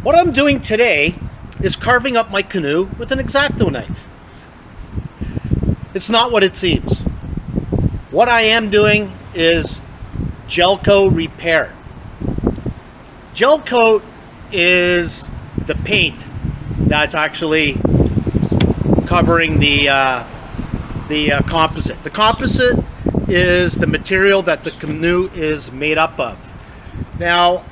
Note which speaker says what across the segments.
Speaker 1: What I'm doing today is carving up my canoe with an X-Acto knife. It's not what it seems. What I am doing is Gelcoat Repair. Gelcoat is the paint that's actually covering the composite. The composite is the material that the canoe is made up of. Now,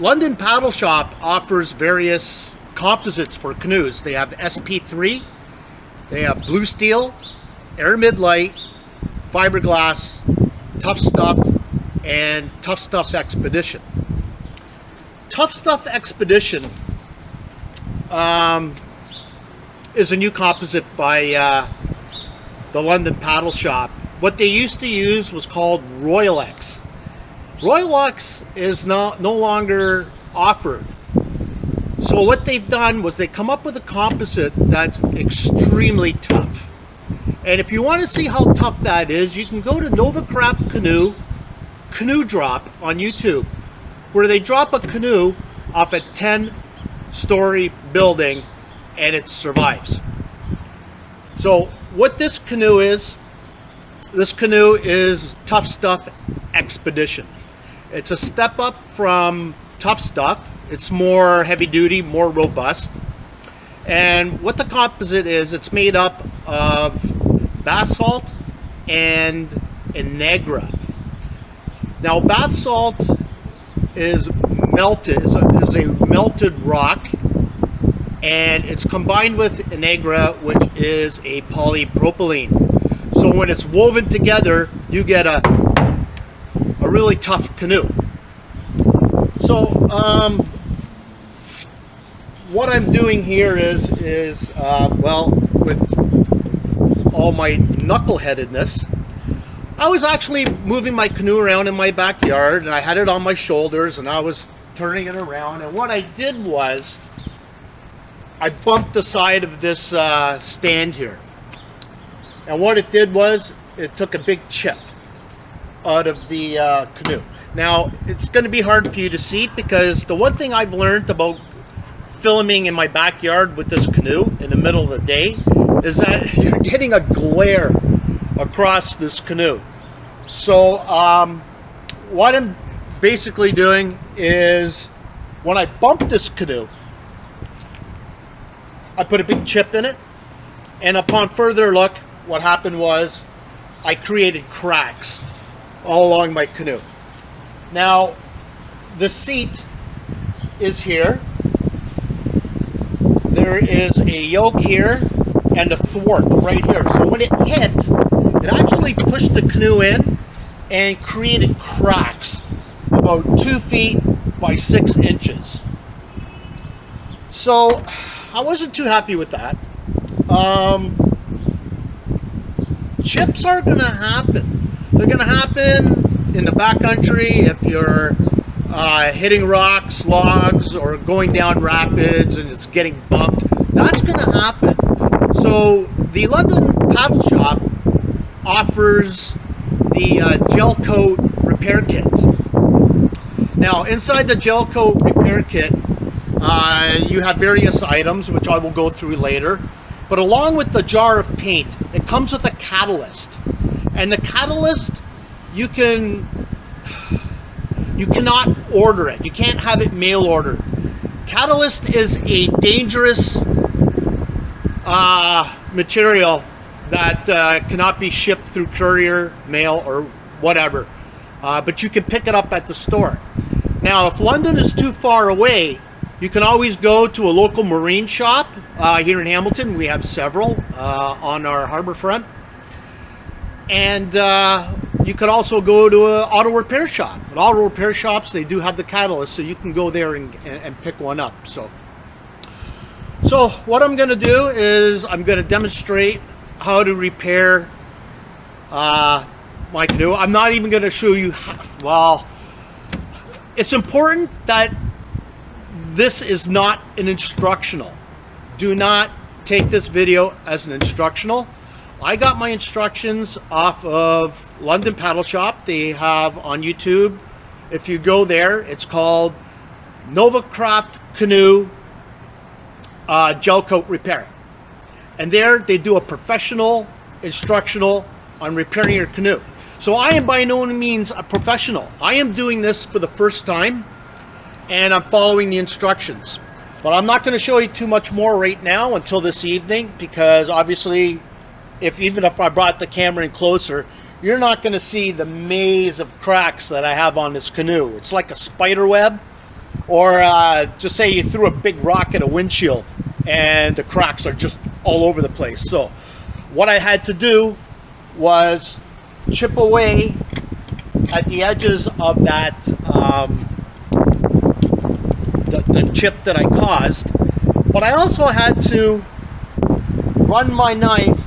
Speaker 1: London Paddle Shop offers various composites for canoes. They have SP3, they have blue steel, aramid light, fiberglass, tough stuff, and tough stuff expedition. Tough stuff expedition is a new composite by the London Paddle Shop. What they used to use was called Royal X. Royal X is no longer offered. So what they've done was they come up with a composite that's extremely tough. And if you want to see how tough that is, you can go to Novacraft Canoe Drop on YouTube, where they drop a canoe off a 10-story building and it survives. So what this canoe is Tough Stuff Expedition. It's a step up from Tough Stuff. It's more heavy duty, more robust. And what the composite is, it's made up of basalt and Negra. Now, basalt is melted, is a melted rock, and it's combined with Negra, which is a polypropylene. So when it's woven together, you get a really tough canoe. So what I'm doing here is well, with all my knuckleheadedness, I was actually moving my canoe around in my backyard, and I had it on my shoulders and I was turning it around, and what I did was I bumped the side of this stand here, and what it did was it took a big chip out of the canoe. Now, it's going to be hard for you to see, because the one thing I've learned about filming in my backyard with this canoe in the middle of the day is that you're getting a glare across this canoe. So what I'm basically doing is, when I bump this canoe, I put a big chip in it, and upon further look, what happened was I created cracks all along my canoe. Now, the seat is here. There is a yoke here and a thwart right here. So when it hit, it actually pushed the canoe in and created cracks about 2 feet by 6 inches. So I wasn't too happy with that. Chips are going to happen. They're going to happen in the backcountry if you're hitting rocks, logs, or going down rapids and it's getting bumped. That's going to happen. So the London Paddle Shop offers the Gelcoat Repair Kit. Now, inside the Gelcoat Repair Kit, you have various items, which I will go through later. But along with the jar of paint, it comes with a catalyst. And the catalyst, you cannot order it. You can't have it mail ordered. Catalyst is a dangerous material that cannot be shipped through courier, mail, or whatever. But you can pick it up at the store. Now, if London is too far away, you can always go to a local marine shop. Here in Hamilton, we have several on our harbor front. And you could also go to an auto repair shop. At auto repair shops, they do have the catalyst, so you can go there and pick one up. So what I'm going to do is I'm going to demonstrate how to repair my canoe. I'm not even going to show you how. Well, it's important that this is not an instructional. Do not take this video as an instructional. I got my instructions off of London Paddle Shop. They have on YouTube, if you go there, it's called Novacraft Canoe Gelcoat Repair. And there they do a professional instructional on repairing your canoe. So I am by no means a professional. I am doing this for the first time, and I'm following the instructions. But I'm not going to show you too much more right now until this evening, because obviously, even if I brought the camera in closer, you're not going to see the maze of cracks that I have on this canoe. It's like a spider web, or just say you threw a big rock at a windshield and the cracks are just all over the place. So what I had to do was chip away at the edges of that the chip that I caused, but I also had to run my knife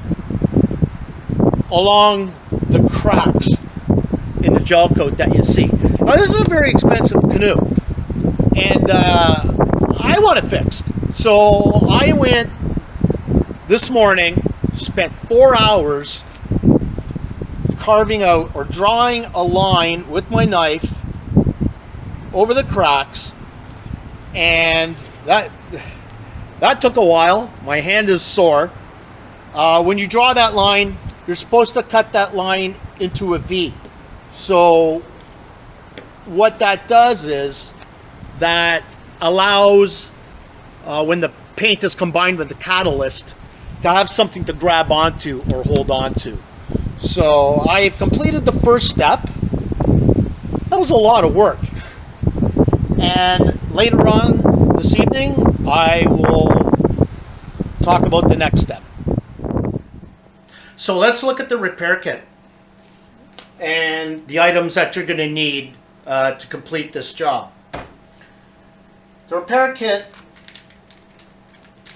Speaker 1: along the cracks in the gel coat that you see. Now this is a very expensive canoe, and I want it fixed. So I went this morning, spent 4 hours carving out or drawing a line with my knife over the cracks, and that took a while. My hand is sore. When you draw that line, you're supposed to cut that line into a V. So what that does is that allows when the paint is combined with the catalyst to have something to grab onto or hold onto. So I've completed the first step. That was a lot of work. And later on this evening, I will talk about the next step. So let's look at the repair kit and the items that you're going to need to complete this job. The repair kit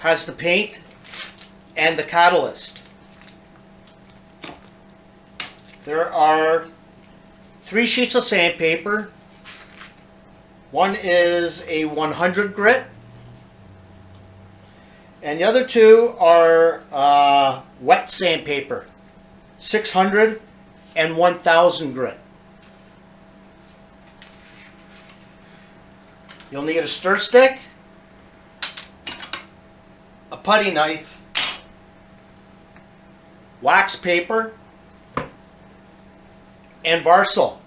Speaker 1: has the paint and the catalyst. There are 3 sheets of sandpaper. One is a 100 grit, and the other 2 are wet sandpaper, 600 and 1000 grit. You'll need a stir stick, a putty knife, wax paper, and Varsol.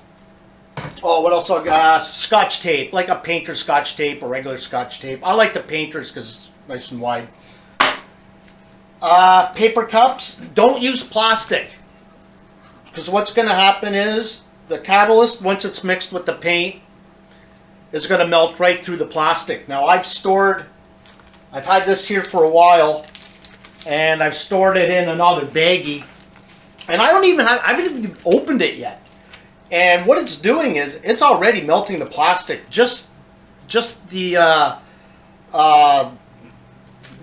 Speaker 1: Oh, what else I got? Scotch tape, like a painter scotch tape or regular scotch tape. I like the painters because it's nice and wide. Paper cups. Don't use plastic, because what's going to happen is the catalyst, once it's mixed with the paint, is going to melt right through the plastic. Now I've had this here for a while, and I've stored it in another baggie, and I haven't even opened it yet. And what it's doing is it's already melting the plastic. Just the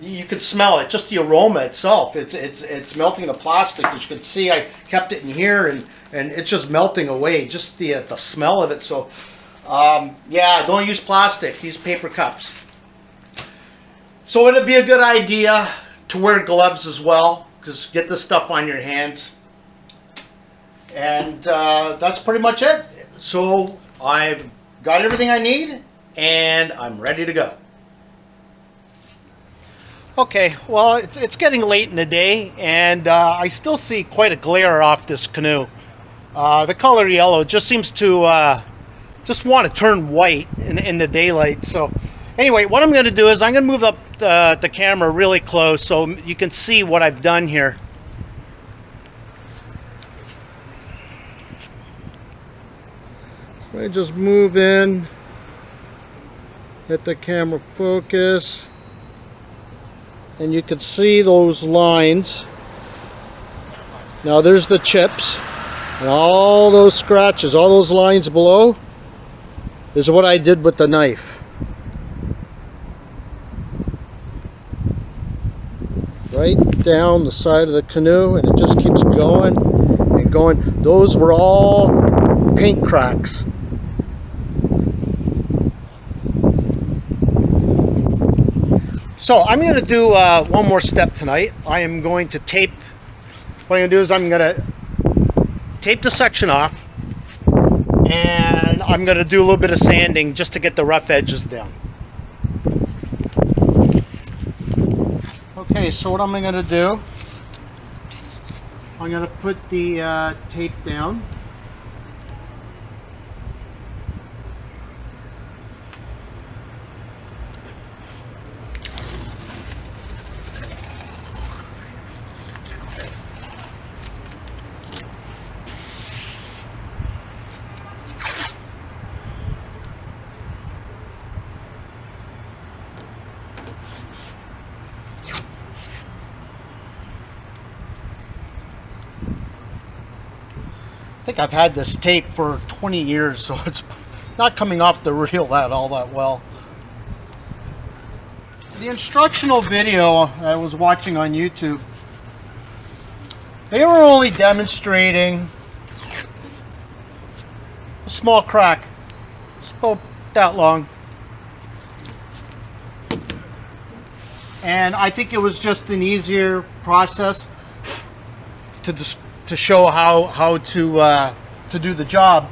Speaker 1: you can smell it. Just the aroma itself. It's melting the plastic. As you can see, I kept it in here, and it's just melting away. Just the smell of it. So yeah, don't use plastic. Use paper cups. So it'd be a good idea to wear gloves as well, because get this stuff on your hands. And that's pretty much it. So I've got everything I need, and I'm ready to go. Okay, well, it's getting late in the day, and I still see quite a glare off this canoe. The color yellow just seems to just want to turn white in the daylight. So anyway, what I'm going to do is I'm going to move up the camera really close so you can see what I've done here. I just move in, hit the camera focus, and you can see those lines. Now there's the chips, and all those scratches, all those lines below is what I did with the knife. Right down the side of the canoe, and it just keeps going and going. Those were all paint cracks. So I'm going to do one more step tonight. I am going to tape, what I'm going to do is I'm going to tape the section off, and I'm going to do a little bit of sanding just to get the rough edges down. Okay, so what I'm going to do, I'm going to put the tape down. I think I've had this tape for 20 years, so it's not coming off the reel all that well. The instructional video I was watching on YouTube, they were only demonstrating a small crack. It's about that long. And I think it was just an easier process to show how to do the job.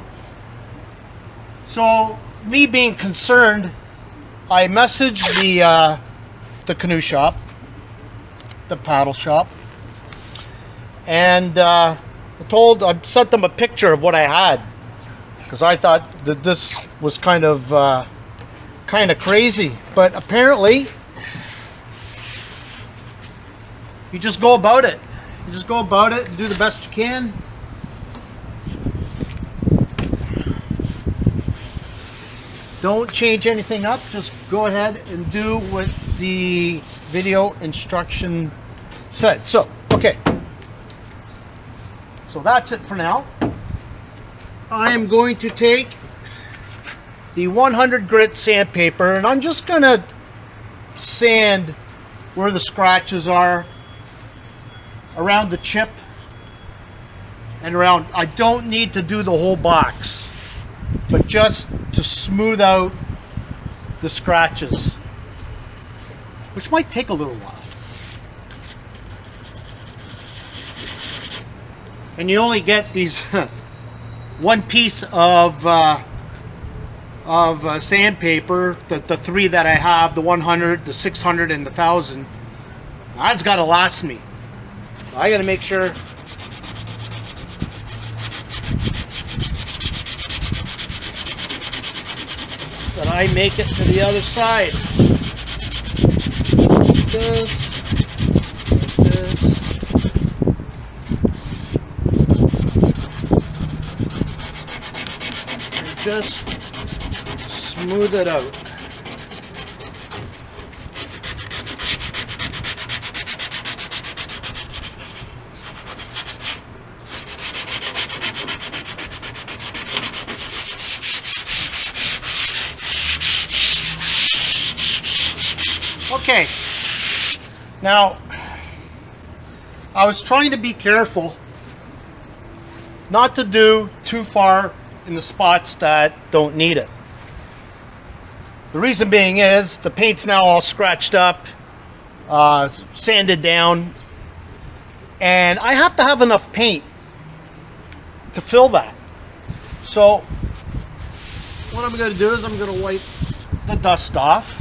Speaker 1: So me being concerned, I messaged the canoe shop, the paddle shop, and I sent them a picture of what I had, because I thought that this was kind of crazy. But apparently you just go about it. You just go about it and do the best you can. Don't change anything up. Just go ahead and do what the video instruction said. So, okay. So that's it for now. I am going to take the 100 grit sandpaper and I'm just going to sand where the scratches are, around the chip and around. I don't need to do the whole box, but just to smooth out the scratches, which might take a little while. And you only get these one piece of sandpaper, the three that I have, the 100, the 600, and the 1000. That's got to last me. I got to make sure that I make it to the other side. Like this, like this. And just smooth it out. Okay, now I was trying to be careful not to do too far in the spots that don't need it. The reason being is the paint's now all scratched up, sanded down, and I have to have enough paint to fill that. So what I'm going to do is I'm going to wipe the dust off.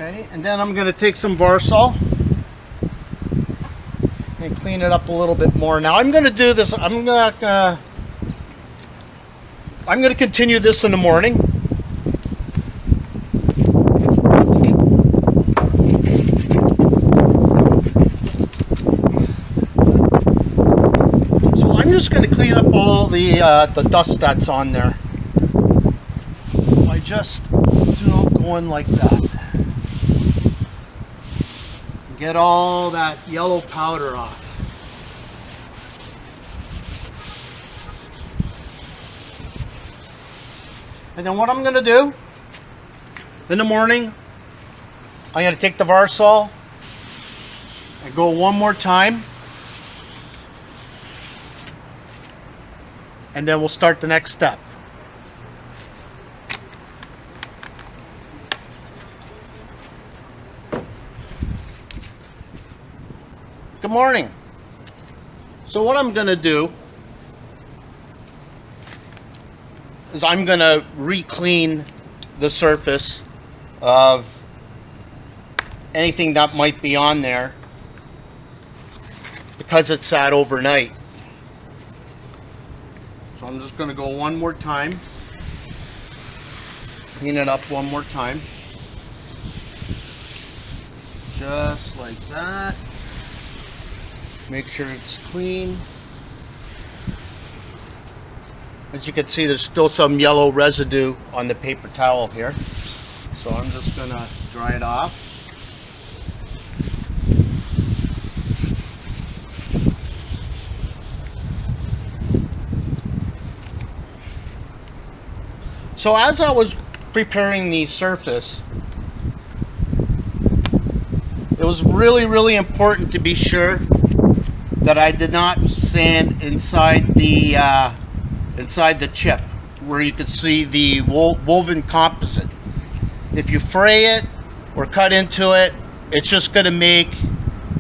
Speaker 1: Okay, and then I'm going to take some Varsol and clean it up a little bit more. Now I'm going to do this. I'm going to continue this in the morning. So I'm just going to clean up all the dust that's on there by just going like that. Get all that yellow powder off. And then what I'm going to do in the morning, I'm going to take the Varsol and go one more time, and then we'll start the next step. Good morning. So what I'm going to do is I'm going to re-clean the surface of anything that might be on there because it's sat overnight. So I'm just going to go one more time, clean it up one more time, just like that. Make sure it's clean. As you can see, there's still some yellow residue on the paper towel here, so I'm just going to dry it off. So as I was preparing the surface, it was really important to be sure that I did not sand inside the chip where you could see the woven composite. If you fray it or cut into it, it's just going to make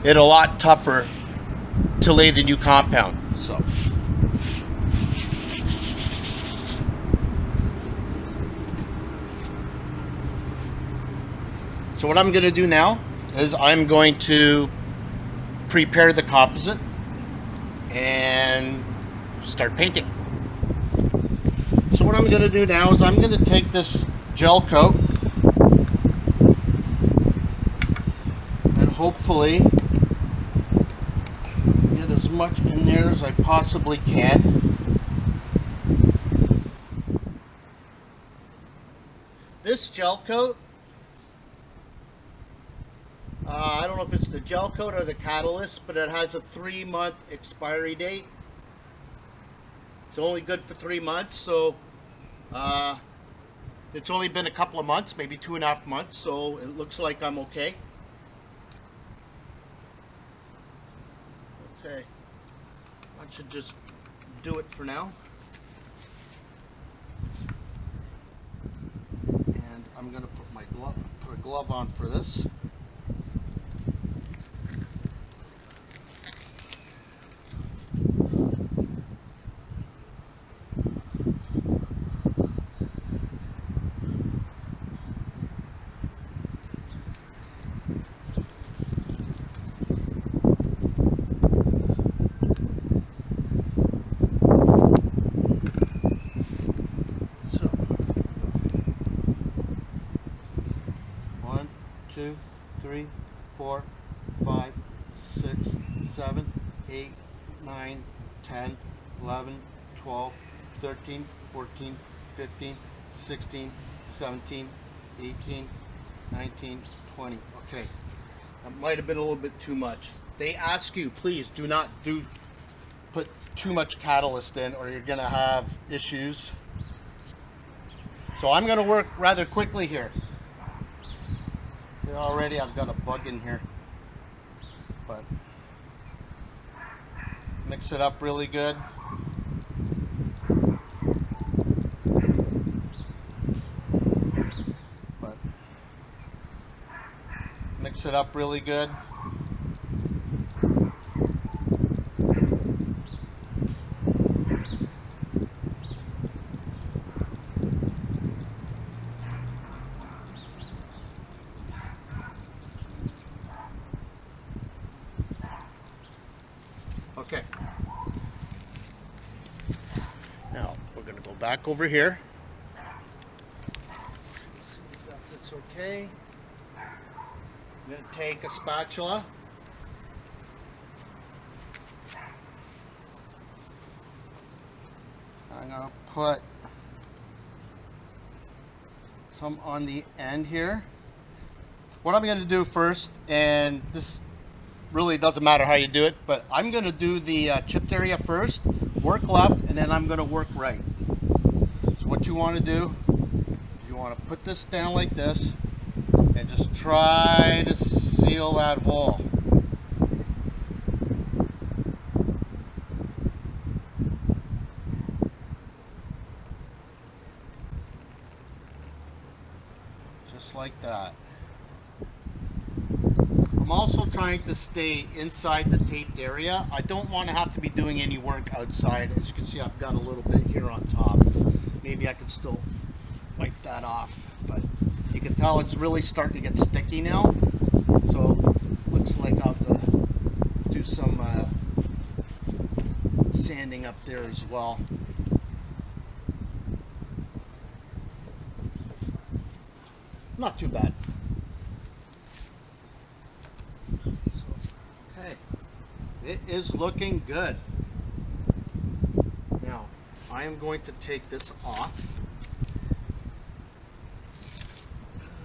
Speaker 1: it a lot tougher to lay the new compound. So what I'm going to do now is I'm going to prepare the composite and start painting. So what I'm going to do now is I'm going to take this gel coat and hopefully get as much in there as I possibly can. This gel coat, I don't know if it's the gel coat or the catalyst, but it has a 3-month expiry date. It's only good for 3 months, so it's only been a couple of months, maybe 2.5 months, so it looks like I'm okay. Okay, I should just do it for now. And I'm going to put a glove on for this. Two, 3, 4, 5, 6, 7, 8, 9, 10, 11, 12, 13, 14, 15, 16, 17, 18, 19, 20. Okay, that might have been a little bit too much. They ask you, please do not put too much catalyst in or you're going to have issues. So I'm going to work rather quickly here. Already I've got a bug in here, but mix it up really good. Mix it up really good. Okay. Now we're going to go back over here. See if that's okay. I'm going to take a spatula. I'm going to put some on the end here. What I'm going to do first, and this really doesn't matter how you do it, but I'm going to do the chipped area first, work left, and then I'm going to work right. So what you want to do, you want to put this down like this and just try to seal that hole. Just like that. I'm also trying to stay inside the taped area. I don't want to have to be doing any work outside. As you can see, I've got a little bit here on top. Maybe I could still wipe that off, but You can tell it's really starting to get sticky now. So looks like I'll have to do some sanding up there as well. Not too bad. Okay, it is looking good. Now, I am going to take this off.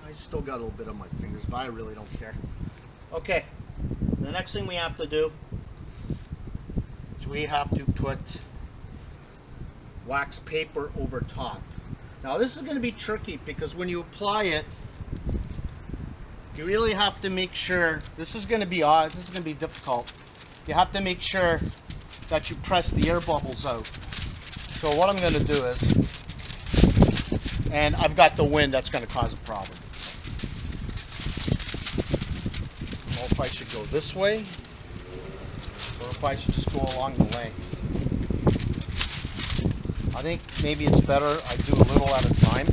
Speaker 1: I still got a little bit on my fingers, but I really don't care. Okay, the next thing we have to do is we have to put wax paper over top. Now this is going to be tricky because when you apply it, you really have to make sure, this is going to be odd, this is going to be difficult. You have to make sure that you press the air bubbles out. So what I'm going to do is, and I've got the wind, that's going to cause a problem. I don't know if I should go this way or if I should just go along the length. I think maybe it's better I do a little at a time.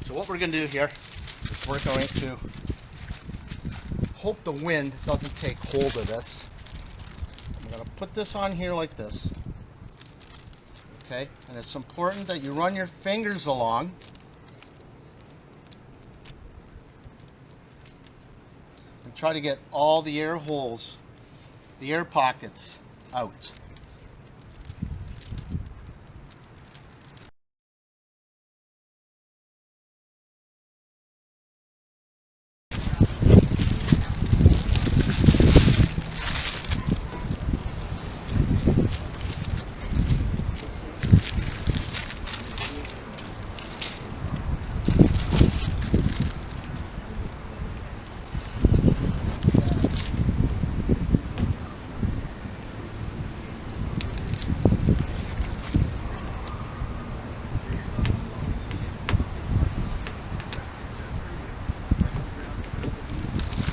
Speaker 1: So what we're going to do here is we're going to hope the wind doesn't take hold of this. I'm going to put this on here like this. Okay, and it's important that you run your fingers along. And try to get all the air holes, the air pockets out.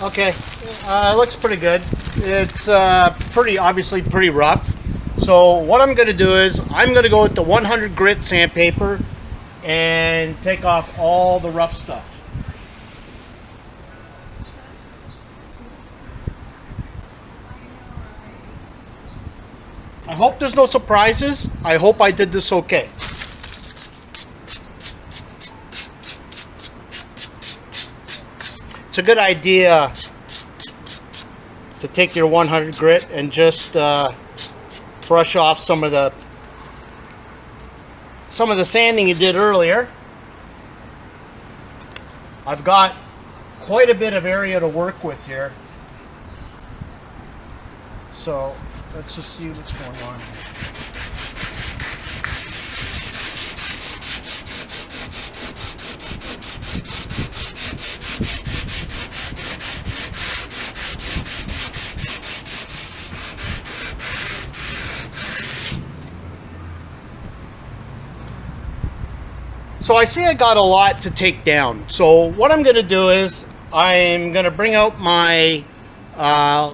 Speaker 1: Okay, it looks pretty good. It's obviously pretty rough. So what I'm going to do is I'm going to go with the 100 grit sandpaper and take off all the rough stuff. I hope there's no surprises. I hope I did this okay. It's a good idea to take your 100 grit and just brush off some of the sanding you did earlier. I've got quite a bit of area to work with here, so let's just see what's going on here. So I see I got a lot to take down. So what I'm going to do is I'm going to bring out my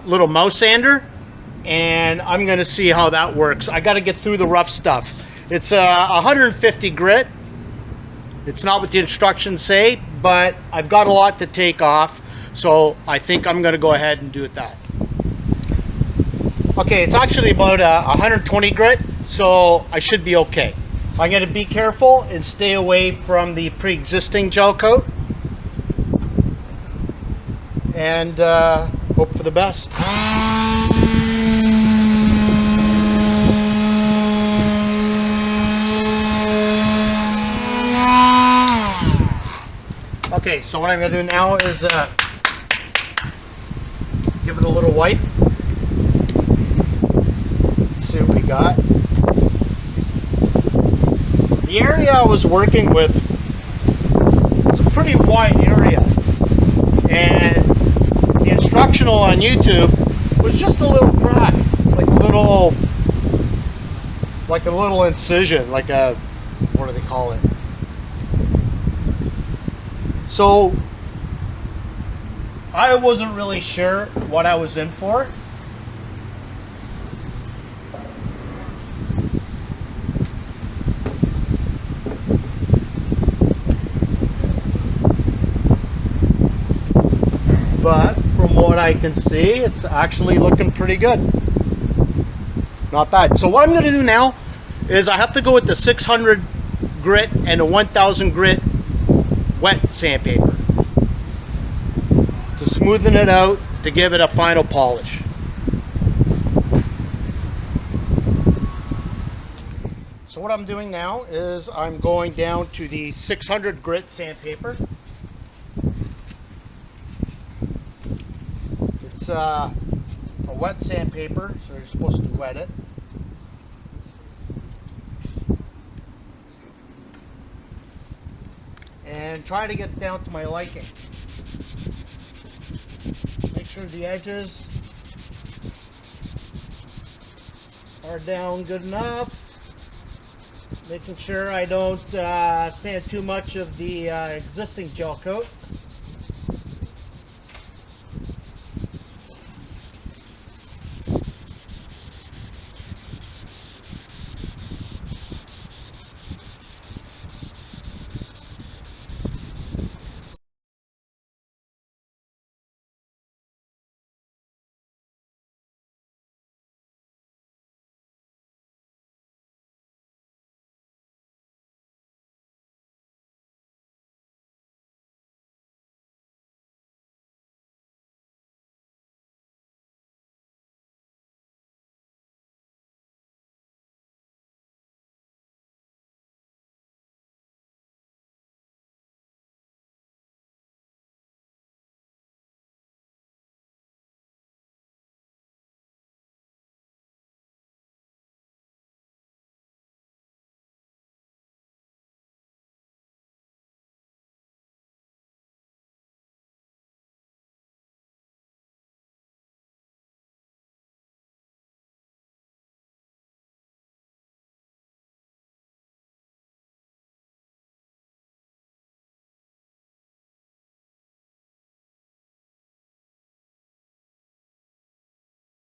Speaker 1: little mouse sander and I'm going to see how that works. I got to get through the rough stuff. It's 150 grit. It's not what the instructions say, but I've got a lot to take off. So I think I'm going to go ahead and do it that. Okay, it's actually about 120 grit, so I should be okay. I'm going to be careful and stay away from the pre-existing gel coat and hope for the best. Okay, so what I'm going to do now is give it a little wipe. Let's see what we got. The area I was working with was a pretty wide area, and the instructional on YouTube was just a little crack, like a little incision, like a, what do they call it? So I wasn't really sure what I was in for. But from what I can see, it's actually looking pretty good. Not bad. So what I'm going to do now is I have to go with the 600 grit and a 1000 grit wet sandpaper to smoothen it out, to give it a final polish. So what I'm doing now is I'm going down to the 600 grit sandpaper. It's a wet sandpaper, so you're supposed to wet it. And try to get it down to my liking. Make sure the edges are down good enough. Making sure I don't sand too much of the existing gel coat.